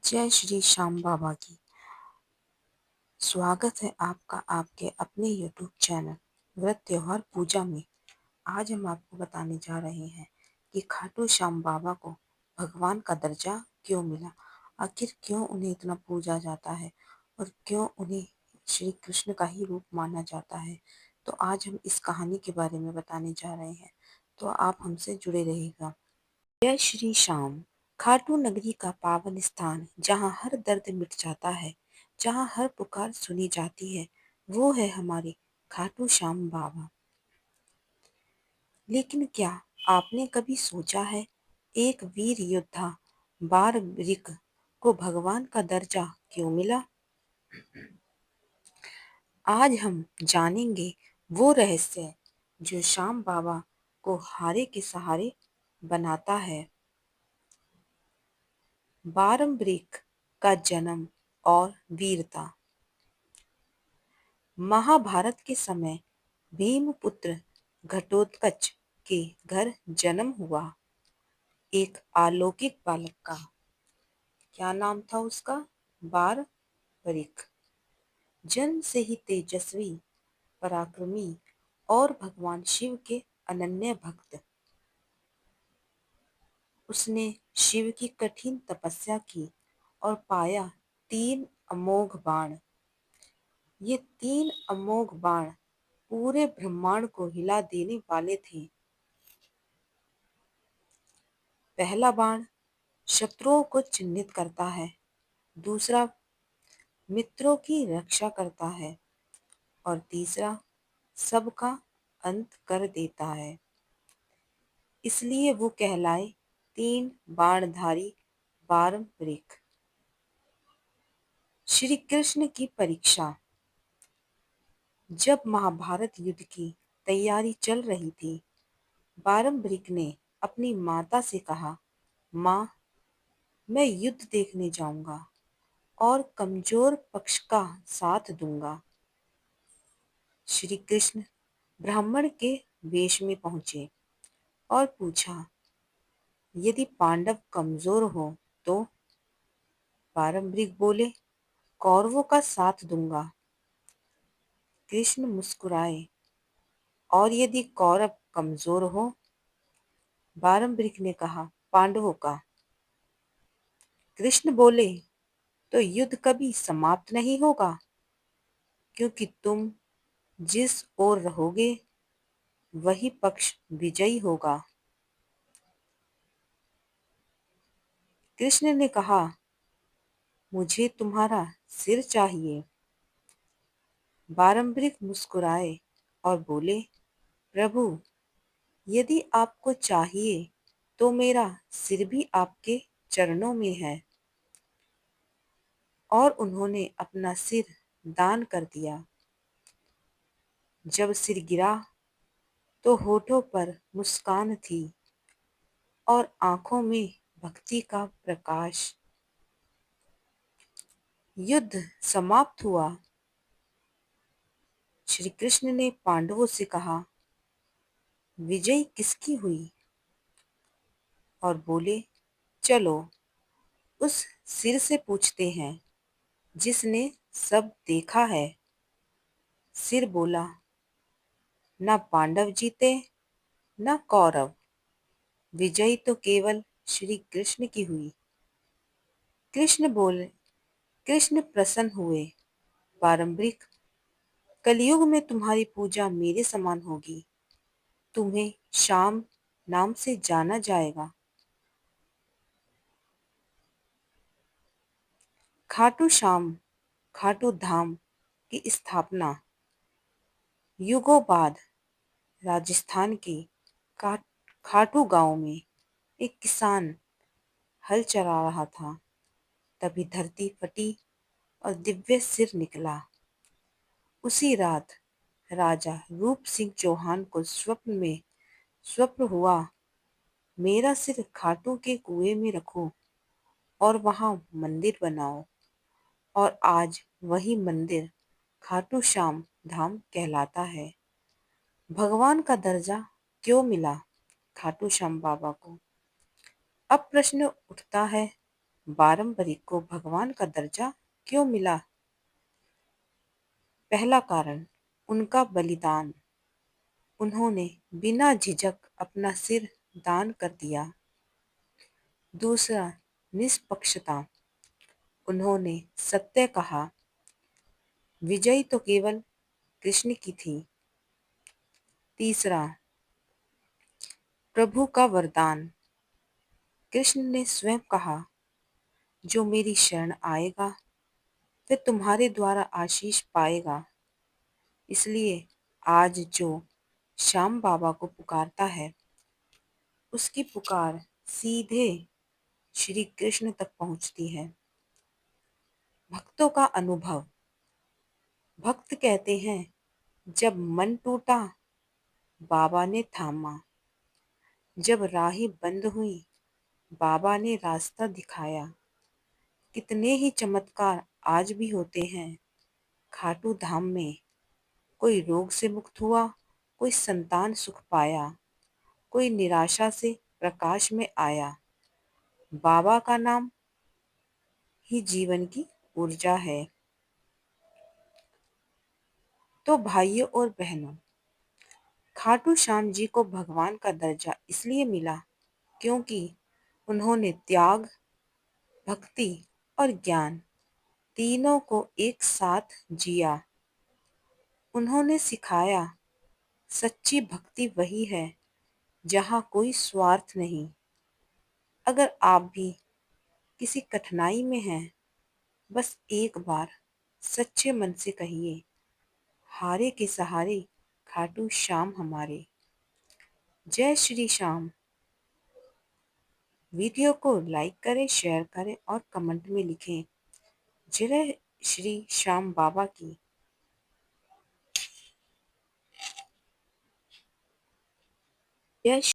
जय श्री श्याम बाबा की। स्वागत है आपका आपके अपने YouTube चैनल व्रत त्योहार पूजा में। आज हम आपको बताने जा रहे हैं कि खाटू श्याम बाबा को भगवान का दर्जा क्यों मिला, आखिर क्यों उन्हें इतना पूजा जाता है और क्यों उन्हें श्री कृष्ण का ही रूप माना जाता है। तो आज हम इस कहानी के बारे में बताने जा रहे हैं, तो आप हमसे जुड़े रहिएगा। जय श्री श्याम। खाटू नगरी का पावन स्थान, जहाँ हर दर्द मिट जाता है, जहाँ हर पुकार सुनी जाती है, वो है हमारे खाटू श्याम बाबा। लेकिन क्या आपने कभी सोचा है, एक वीर योद्धा बारबरिक को भगवान का दर्जा क्यों मिला? आज हम जानेंगे वो रहस्य जो श्याम बाबा को हारे के सहारे बनाता है। बारंबरिक का जन्म और वीरता। महाभारत के समय भीमपुत्र घटोत्कच के घर जन्म हुआ एक अलौकिक बालक का। क्या नाम था उसका? बारबरिक। जन्म से ही तेजस्वी, पराक्रमी और भगवान शिव के अनन्य भक्त। उसने शिव की कठिन तपस्या की और पाया 3 अमोघ बाण। ये 3 अमोघ बाण पूरे ब्रह्मांड को हिला देने वाले थे। पहला बाण शत्रुओं को चिन्हित करता है, दूसरा मित्रों की रक्षा करता है और तीसरा सबका अंत कर देता है। इसलिए वो कहलाए 3 बाणधारी बारंबरिक। श्री कृष्ण की परीक्षा। जब महाभारत युद्ध की तैयारी चल रही थी, बारंबरिक ने अपनी माता से कहा, माँ, मैं युद्ध देखने जाऊंगा और कमजोर पक्ष का साथ दूंगा। श्री कृष्ण ब्राह्मण के वेश में पहुंचे और पूछा, यदि पांडव कमजोर हो तो? बारंबरिक बोले, कौरवों का साथ दूंगा। कृष्ण मुस्कुराए, और यदि कौरव कमजोर हो? बारंबरिक ने कहा, पांडवों का। कृष्ण बोले, तो युद्ध कभी समाप्त नहीं होगा, क्योंकि तुम जिस ओर रहोगे वही पक्ष विजयी होगा। कृष्ण ने कहा, मुझे तुम्हारा सिर चाहिए। बारंबरिक मुस्कुराए और बोले, प्रभु, यदि आपको चाहिए तो मेरा सिर भी आपके चरणों में है। और उन्होंने अपना सिर दान कर दिया। जब सिर गिरा तो होठों पर मुस्कान थी और आंखों में भक्ति का प्रकाश। युद्ध समाप्त हुआ। श्री कृष्ण ने पांडवों से कहा, विजय किसकी हुई? और बोले, चलो उस सिर से पूछते हैं जिसने सब देखा है। सिर बोला, ना पांडव जीते ना कौरव, विजयी तो केवल श्री कृष्ण की हुई। कृष्ण बोले, कृष्ण प्रसन्न हुए, पारंपरिक, कलयुग में तुम्हारी पूजा मेरे समान होगी। तुम्हें श्याम नाम से जाना जाएगा। खाटू श्याम खाटू धाम की स्थापना। युगों बाद राजस्थान के खाटू गांव में एक किसान हल चला रहा था। तभी धरती फटी और दिव्य सिर निकला। उसी रात राजा रूप सिंह चौहान को स्वप्न हुआ, मेरा सिर खाटू के कुएं में रखो और वहां मंदिर बनाओ। और आज वही मंदिर खाटू श्याम धाम कहलाता है। भगवान का दर्जा क्यों मिला खाटू श्याम बाबा को? अब प्रश्न उठता है, बारंबारी को भगवान का दर्जा क्यों मिला? पहला कारण, उनका बलिदान। उन्होंने बिना झिझक अपना सिर दान कर दिया। दूसरा, निष्पक्षता। उन्होंने सत्य कहा। विजय तो केवल कृष्ण की थी। तीसरा, प्रभु का वरदान। कृष्ण ने स्वयं कहा, जो मेरी शरण आएगा वह तुम्हारे द्वारा आशीष पाएगा। इसलिए आज जो श्याम बाबा को पुकारता है, उसकी पुकार सीधे श्री कृष्ण तक पहुंचती है। भक्तों का अनुभव। भक्त कहते हैं, जब मन टूटा बाबा ने थामा, जब राहें बंद हुई बाबा ने रास्ता दिखाया। कितने ही चमत्कार आज भी होते हैं खाटू धाम में। कोई रोग से मुक्त हुआ, कोई संतान सुख पाया, कोई निराशा से प्रकाश में आया। बाबा का नाम ही जीवन की ऊर्जा है। तो भाइयों और बहनों, खाटू श्याम जी को भगवान का दर्जा इसलिए मिला क्योंकि उन्होंने त्याग, भक्ति और ज्ञान तीनों को एक साथ जिया। उन्होंने सिखाया, सच्ची भक्ति वही है जहाँ कोई स्वार्थ नहीं। अगर आप भी किसी कठिनाई में हैं, बस एक बार सच्चे मन से कहिए, हारे के सहारे खाटू श्याम हमारे। जय श्री श्याम। वीडियो को लाइक करें, शेयर करें और कमेंट में लिखें, जय श्री श्याम बाबा की। जय